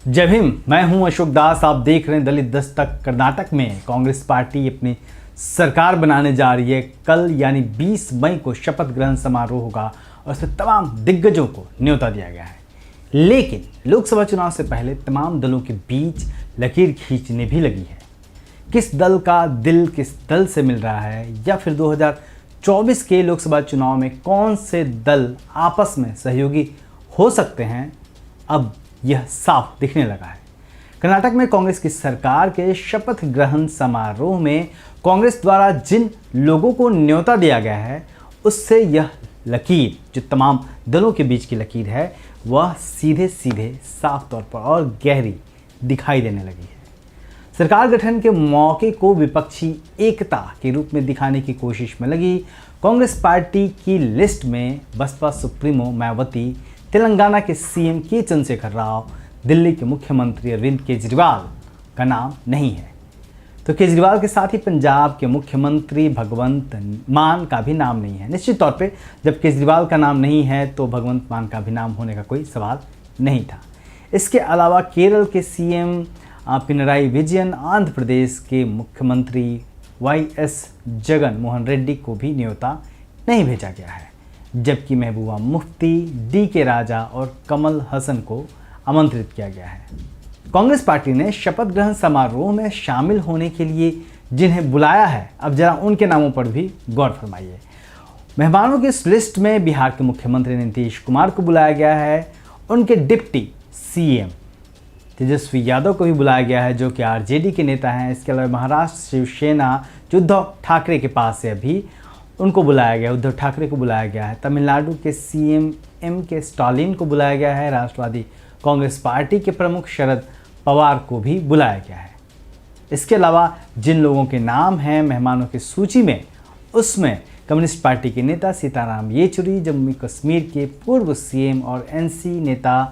जय भीम। मैं हूं अशोक दास। आप देख रहे हैं दलित दस्तक। कर्नाटक में कांग्रेस पार्टी अपनी सरकार बनाने जा रही है। कल यानी 20 मई को शपथ ग्रहण समारोह होगा और इसमें तमाम दिग्गजों को न्योता दिया गया है। लेकिन लोकसभा चुनाव से पहले तमाम दलों के बीच लकीर खींचने भी लगी है। किस दल का दिल किस दल से मिल रहा है, या फिर 2024 के लोकसभा चुनाव में कौन से दल आपस में सहयोगी हो सकते हैं, अब यह साफ दिखने लगा है। कर्नाटक में कांग्रेस की सरकार के शपथ ग्रहण समारोह में कांग्रेस द्वारा जिन लोगों को न्योता दिया गया है, उससे यह लकीर, जो तमाम दलों के बीच की लकीर है, वह सीधे सीधे साफ तौर पर और गहरी दिखाई देने लगी है। सरकार गठन के मौके को विपक्षी एकता के रूप में दिखाने की कोशिश में लगी कांग्रेस पार्टी की लिस्ट में बसपा सुप्रीमो मायावती, तेलंगाना के सीएम के चंद्रशेखर राव, दिल्ली के मुख्यमंत्री अरविंद केजरीवाल का नाम नहीं है। तो केजरीवाल के साथ ही पंजाब के मुख्यमंत्री भगवंत मान का भी नाम नहीं है। निश्चित तौर पे जब केजरीवाल का नाम नहीं है तो भगवंत मान का भी नाम होने का कोई सवाल नहीं था। इसके अलावा केरल के सीएम पिनराई विजयन, आंध्र प्रदेश के मुख्यमंत्री वाईएस जगन मोहन रेड्डी को भी न्योता नहीं भेजा गया है, जबकि महबूबा मुफ्ती, डीके राजा और कमल हसन को आमंत्रित किया गया है। कांग्रेस पार्टी ने शपथ ग्रहण समारोह में शामिल होने के लिए जिन्हें बुलाया है, अब जरा उनके नामों पर भी गौर फरमाइए। मेहमानों की इस लिस्ट में बिहार के मुख्यमंत्री नीतीश कुमार को बुलाया गया है। उनके डिप्टी सीएम तेजस्वी यादव को भी बुलाया गया है, जो कि आरजेडी के नेता हैं। इसके अलावा महाराष्ट्र शिवसेना जो उद्धव ठाकरे के पास है, अभी उनको बुलाया गया, उद्धव ठाकरे को बुलाया गया है। तमिलनाडु के सीएम एम.के. स्टालिन को बुलाया गया है। राष्ट्रवादी कांग्रेस पार्टी के प्रमुख शरद पवार को भी बुलाया गया है। इसके अलावा जिन लोगों के नाम हैं मेहमानों की सूची में, उसमें कम्युनिस्ट पार्टी के नेता सीताराम येचुरी, जम्मू कश्मीर के पूर्व सीएम और एनसी नेता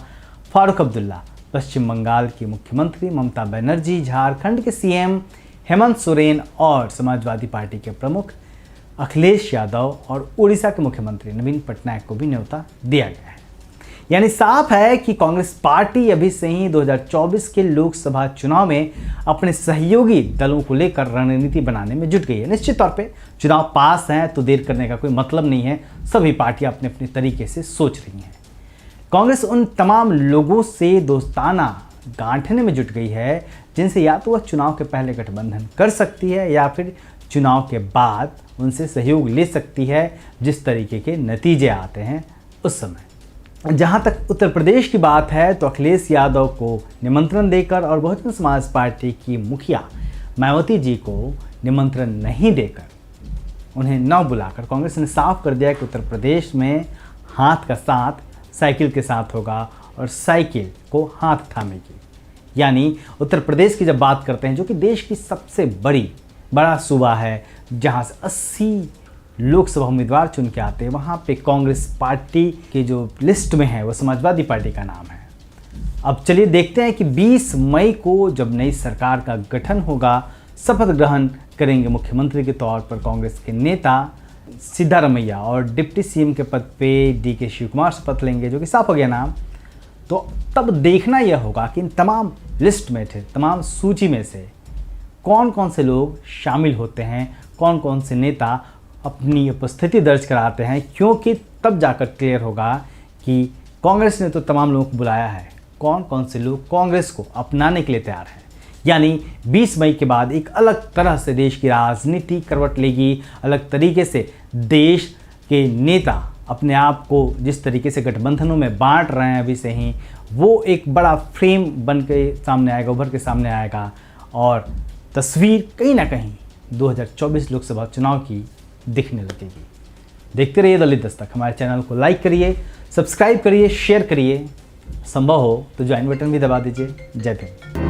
फारूक अब्दुल्ला, पश्चिम बंगाल की मुख्यमंत्री ममता बनर्जी, झारखंड के सीएम हेमंत सोरेन और समाजवादी पार्टी के प्रमुख अखिलेश यादव और उड़ीसा के मुख्यमंत्री नवीन पटनायक को भी न्योता दिया गया है। यानी साफ है कि कांग्रेस पार्टी अभी से ही 2024 के लोकसभा चुनाव में अपने सहयोगी दलों को लेकर रणनीति बनाने में जुट गई है। निश्चित तौर पे चुनाव पास हैं तो देर करने का कोई मतलब नहीं है। सभी पार्टियां अपने अपने तरीके से सोच रही हैं। कांग्रेस उन तमाम लोगों से दोस्ताना गांठने में जुट गई है जिनसे या तो वह चुनाव के पहले गठबंधन कर सकती है या फिर चुनाव के बाद उनसे सहयोग ले सकती है, जिस तरीके के नतीजे आते हैं उस समय। जहां तक उत्तर प्रदेश की बात है तो अखिलेश यादव को निमंत्रण देकर और बहुजन समाज पार्टी की मुखिया मायावती जी को निमंत्रण नहीं देकर, उन्हें न बुलाकर कांग्रेस ने साफ कर दिया कि उत्तर प्रदेश में हाथ का साथ साइकिल के साथ होगा और साइकिल को हाथ थामेगी। यानी उत्तर प्रदेश की जब बात करते हैं, जो कि देश की सबसे बड़ा सूबा है, जहां से 80 लोकसभा उम्मीदवार चुन के आते हैं, वहां पे कांग्रेस पार्टी की जो लिस्ट में है वो समाजवादी पार्टी का नाम है। अब चलिए देखते हैं कि 20 मई को जब नई सरकार का गठन होगा, शपथ ग्रहण करेंगे मुख्यमंत्री के तौर पर कांग्रेस के नेता सिद्धारमैया और डिप्टी सीएम के पद पे डीके शिवकुमार शपथ लेंगे, जो कि साफ हो गया नाम। तो तब देखना यह होगा कि इन तमाम लिस्ट में थे, तमाम सूची में से कौन कौन से लोग शामिल होते हैं, कौन कौन से नेता अपनी उपस्थिति दर्ज कराते हैं, क्योंकि तब जाकर क्लियर होगा कि कांग्रेस ने तो तमाम लोगों को बुलाया है, कौन कौन से लोग कांग्रेस को अपनाने के लिए तैयार हैं। यानी 20 मई के बाद एक अलग तरह से देश की राजनीति करवट लेगी। अलग तरीके से देश के नेता अपने आप को जिस तरीके से गठबंधनों में बांट रहे हैं अभी से ही, वो एक बड़ा फ्रेम बन के सामने आएगा, उभर के सामने आएगा और तस्वीर कहीं ना कहीं 2024 लोकसभा चुनाव की दिखने लगेगी। देखते रहिए दलित दस्तक। हमारे चैनल को लाइक करिए, सब्सक्राइब करिए, शेयर करिए, संभव हो तो ज्वाइन बटन भी दबा दीजिए। जय हिंद।